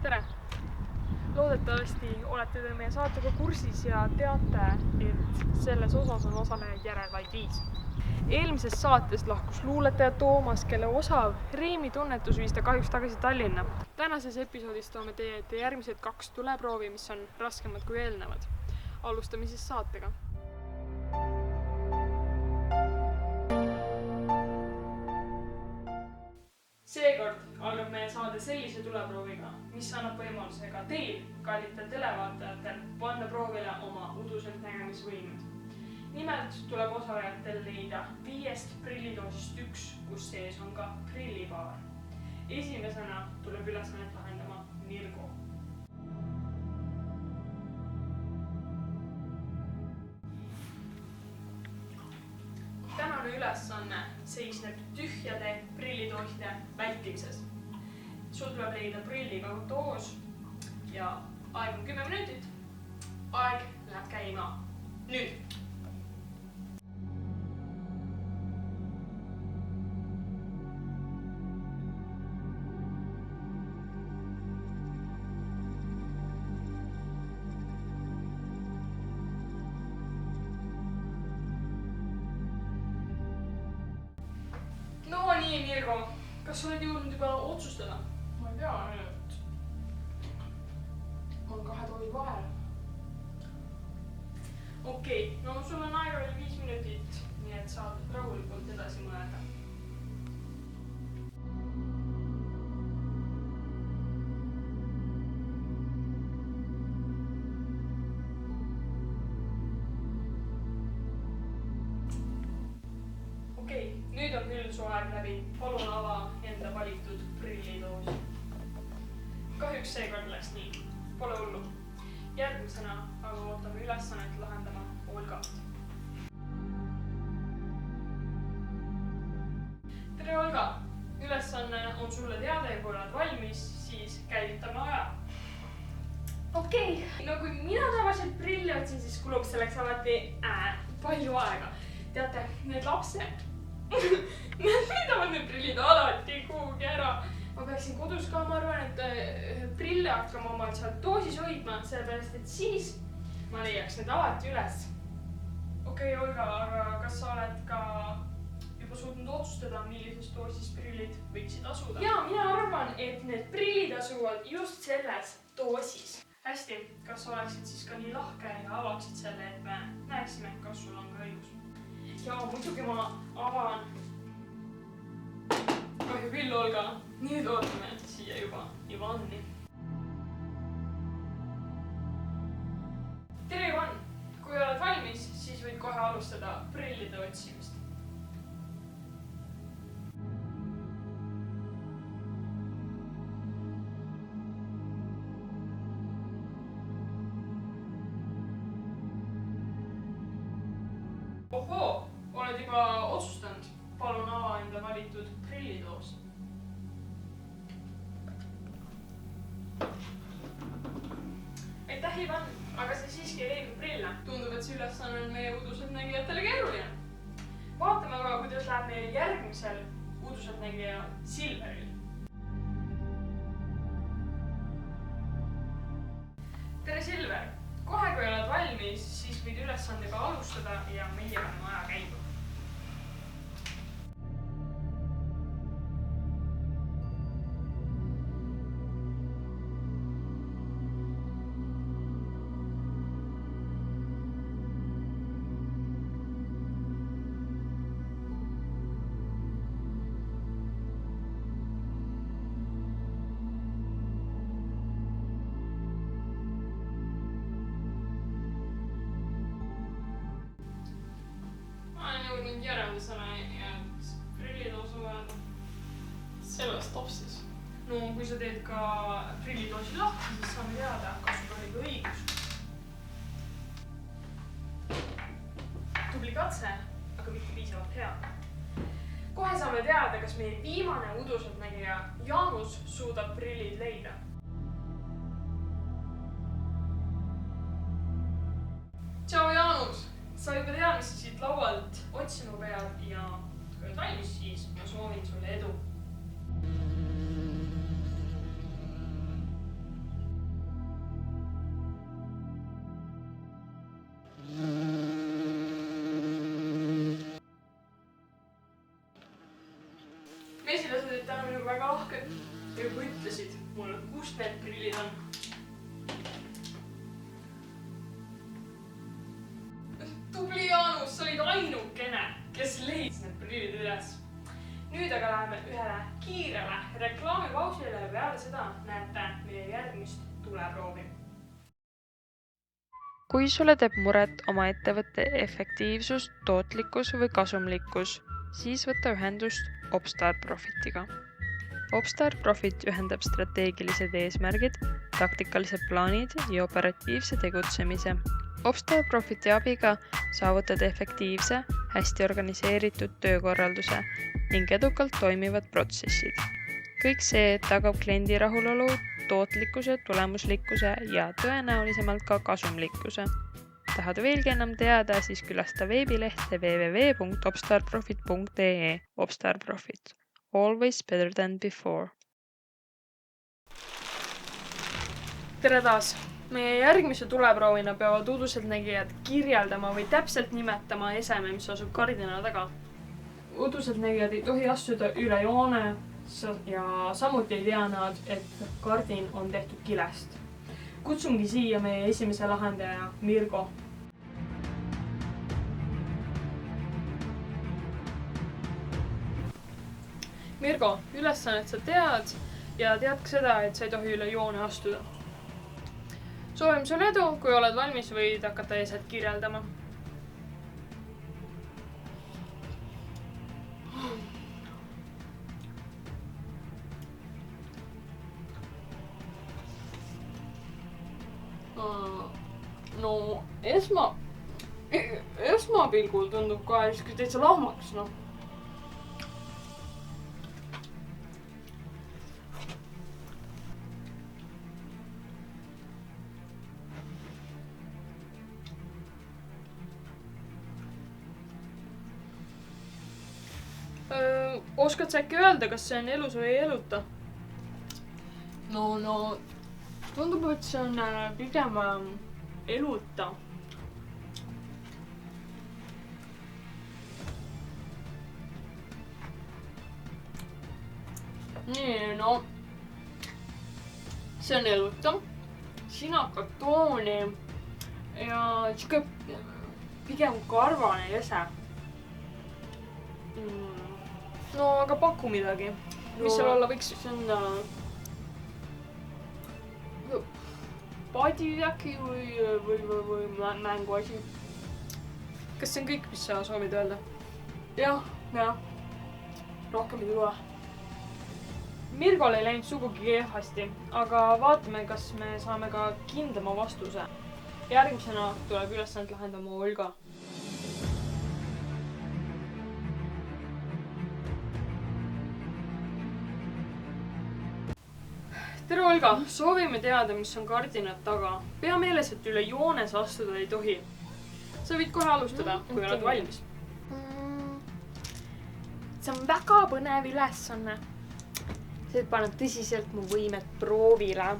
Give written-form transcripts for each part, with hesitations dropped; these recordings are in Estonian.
tere! Loodetavasti olete te meie saatega kursis ja teate, et selles osas on osalejaid järel vaid 5. Eelmises saates lahkus luuletaja Toomas, kelle osav Reimi tunnetus viis ta kahjuks tagasi Tallinna. Tänases episoodis toome teie ette järgmised 2 tuleproovi, mis on raskemad kui eelnevad. Alustame siis saatega. Seekord algab meie saade sellise tuleprooviga, mis annab võimaluse ka teil, kallitel televaatajatel, panna proovile oma uduselt nägemisvõimed. Nimelt tuleb osalejatel leida 5 prillidoosist 1, kus sees on ka prillipaar. Esimesena tuleb ülesannet lahendama Mirgo. Tänane ülesanne seisneb tühjade prillidooside vältimises. Sul tuleb leida prilliga doos ja aeg on 10 minutit. Aeg läheb käima nüüd. No nii, Mirgo, kas sa oled jõudnud juba otsustada? Ma ei tea, et ma olen 2 doosi vahel. Okei, no sul on aega veel 5 minutit, nii et saad rahulikult edasi mõelda. Okei, nüüd on küll su aeg läbi. Palun ava enda valitud prillidoos. Kahjuks seekord läks nii. Pole hullu. Järgmisena aga ootame ülesannet lahendama Olgat. Tere, Olga! Ülesanne on sulle teada ja kui oled valmis, siis käivitame aja. Okei, no kui mina tavaliselt prilli otsin, siis kulub selleks alati palju aega. Teate, need lapsed, nad võidavad need prillid alati kuhugi ära. Ma peaksin kodus ka, ma arvan, et prille hakkama omalt sealt doosis hoidma, sellepärast, et siis ma leiaks need alati üles. Okei, Olga, aga kas sa oled ka juba suutnud otsustada, millises doosis prillid võiksid asuda? Jaa, mina arvan, et need prillid asuvad just selles doosis. Hästi, kas sa oleksid siis ka nii lahke ja avaksid selle, et me näeksime, kas sul on ka õigus? Jaa, muidugi ma avan. Kahju küll, Olga. Nüüd ootame siia juba Ivani. Tere, Ivan! Kui oled valmis, siis võid kohe alustada prillide otsimist. Ohoo! Oled juba otsustanud? Palun ava enda valitud prillidoos. Aitäh, Ivan, aga see siiski ei leidnud prille. Tundub, et see ülesanne on meie uduselt nägijatele keeruline. Vaatame aga, kuidas läheb meil järgmisel uduselt nägija Silveril. Tere, Silver! Kohe, kui oled valmis, siis võid ülesandega alustada ja meie paneme aja käima. Jõudnud järeldusele, et prillid asuvad selles topsis. No, kui sa teed ka prillidoosi lahti, siis saame teada, kas sul oli ka õigus. Tubli katse, aga mitte piisavalt hea. Kohe saame teada, kas meie viimane uduselt nägija Jaanus suudab prillid leida. Tšau, Jaanus! Sa juba tead, mis sa siit laualt otsima pead ja kui oled valmis, siis ma soovin sulle edu. messilased olid täna minuga väga lahked ja juba ütlesid mulle, kust need prillid on. Tubli Jaanus, sa olid ainukene, kes leidis need prillid üles. Nüüd aga läheme ühele kiirele reklaamipausile ja peale seda näete meie järgmist tuleproovi. Kui sulle teeb muret oma ettevõtte efektiivsus, tootlikkus või kasumlikkus, siis võta ühendust Opstar Profitiga. Opstar Profit ühendab strateegilised eesmärgid, taktikalised plaanid ja operatiivse tegutsemise. Opstar Profiti abiga saavutad efektiivse, hästi organiseeritud töökorralduse ning edukalt toimivad protsessid. Kõik see tagab kliendi rahulolu, tootlikkuse, tulemuslikkuse ja tõenäolisemalt ka kasumlikkuse. Tahad veelgi enam teada, siis külasta veebilehte www.opstarprofit.ee. Opstar Profit. Always better than before. Tere taas! Meie järgmise tuleproovina peavad uduseltnägijad kirjeldama või täpselt nimetama eseme, mis asub kardina taga. Uduseltnägijad ei tohi astuda üle joone ja samuti ei tea nad, et kardin on tehtud kilest. Kutsungi siia meie esimese lahendaja Mirgo. Mirgo, ülesannet sa tead ja tead ka seda, et sa ei tohi üle joone astuda. Soovime sulle edu, kui oled valmis, võid hakata eset kirjeldama. No, esmapilgul tundub ka iski täitsa lahmaks, no. Oskad sa äkki öelda, kas see on elus või ei eluta? No, tundub, et see on pigem eluta. Nii, no. See on eluta. Sinakad tooni ja siuke pigem karvane ese. No, aga paku midagi. Mis seal olla võiks? See on padi äkki või mänguasi. Kas see on kõik, mis sa soovid öelda? Jah. Rohkem ei tule. Mirgol ei läinud sugugi kehvasti, aga vaatame, kas me saame ka kindlama vastuse. Järgmisena tuleb ülesannet lahendama Olga. Tere Olga, soovime teada, mis on kardinad taga. Pea meeles, et üle joones astuda ei tohi. Sa võid kohe alustada, kui oled valmis. See on väga põnev ülesanne. See paneb tõsiselt mu võimet proovile.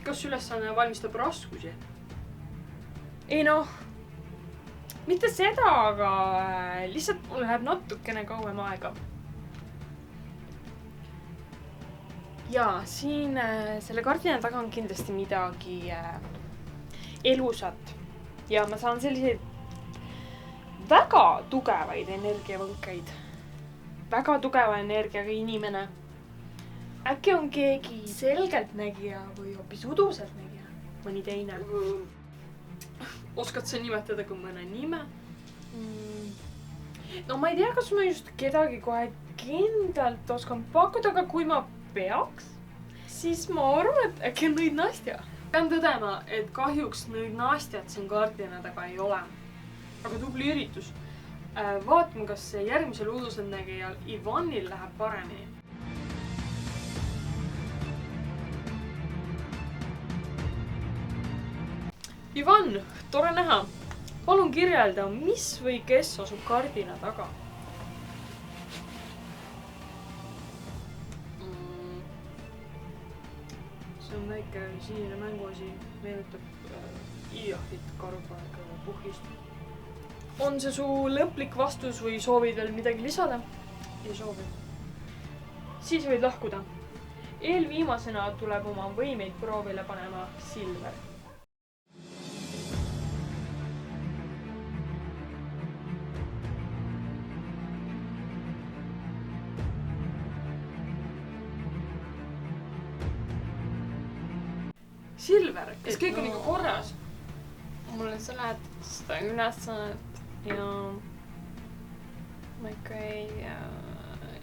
Kas ülesanne valmistab raskusi? Ei noh, mitte seda, aga lihtsalt mul läheb natukene kauem aega. Ja siin selle kardina taga on kindlasti midagi elusat. Ja ma saan selliseid väga tugevaid energiavõnkeid. Väga tugeva energiaga inimene. Äkki on keegi selgeltnägija või hoopis uduseltnägija? Mõni teine? Oskad sa nimetada ka mõne nime? No ma ei tea, kas ma just kedagi kohe kindlalt oskan pakkuda, aga kui ma peaks, siis ma arvan, et äkki on Nõid Nastja. Pean tõdema, et kahjuks Nõid Nastjat siin kardina taga ei ole. Aga tubli üritus. Vaatame, kas järgmisel uduseltnägijal Ivanil läheb paremini. Ivan, tore näha. Palun kirjelda, mis või kes asub kardina taga? See on väike sinine mänguasi, meenutab Iahit karupoega puhist. On see su lõplik vastus või soovid veel midagi lisada? Ei soovi. Siis võid lahkuda. Eelviimasena tuleb oma võimeid proovile panema Silver. Silver, kas kõik on ikka korras? Mulle seletad seda ülesannet ja ma ikka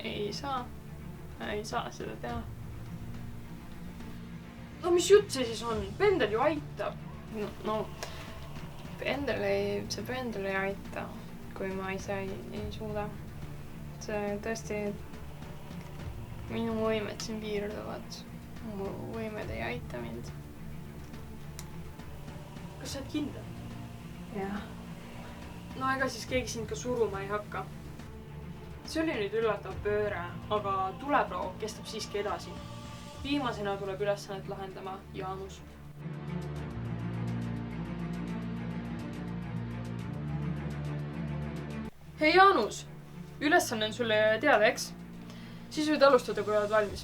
ei saa seda teha. No mis jutt see siis on? Pendel ju aitab. No pendel ei aita, kui ma ise ei suuda. See tõesti, minu võimed siin piirduvad. Mu võimed ei aita mind. Kas sa oled kindel? Jah. No ega siis keegi sind ka suruma ei hakka. See oli nüüd üllatav pööre, aga tuleproov kestab siiski edasi. Viimasena tuleb ülesannet lahendama Jaanus. Hei Jaanus, ülesanne on sulle teada, eks? Siis võid alustada, kui oled valmis.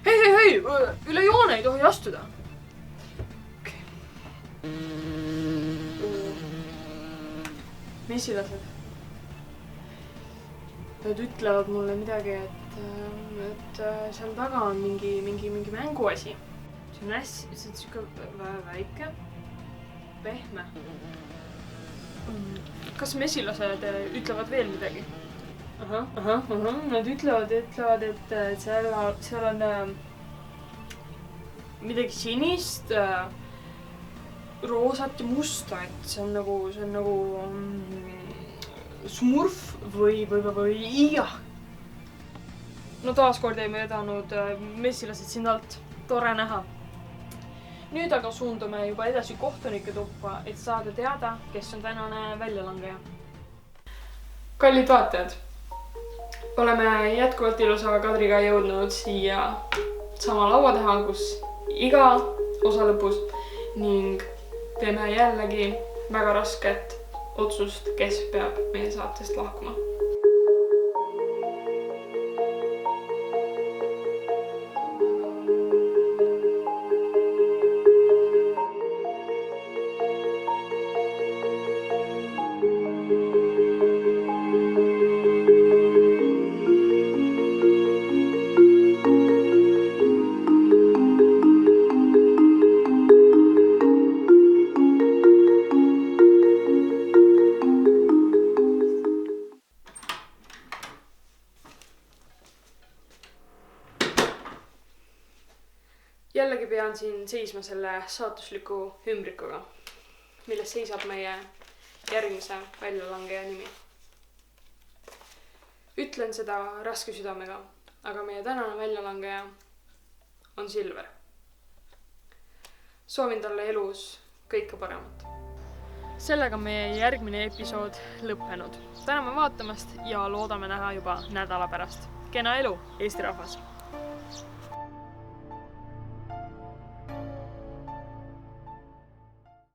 Hei, üle joone ei tohi astuda. Mesilased. Nad ütlevad mulle midagi, et seal taga on mingi mänguasi. See on hästi, see on siuke väike, pehme. Kas mesilased ütlevad veel midagi? Nad ütlevad, et seal on midagi sinist, roosat ja musta, et see on nagu smurf või jah. No taaskord ei vedanud mesilased sind alt. Tore näha. Nüüd aga suundume juba edasi kohtunike tuppa, et saada teada, kes on tänane väljalangeja. Kallid vaatajad, oleme jätkuvalt ilusa Kadriga jõudnud siia sama laua taha, kus iga osa lõpus ning teeme jällegi väga rasket otsust, kes peab meie saatest lahkuma. Jällegi pean siin seisma selle saatusliku ümbrikuga, milles seisab meie järgmise väljalangeja nimi. Ütlen seda raske südamega, aga meie tänane väljalangeja on Silver. Soovin talle elus kõike paremat. Sellega on meie järgmine episood lõppenud. Täname vaatamast ja loodame näha juba nädala pärast. Kena elu, Eesti rahvas!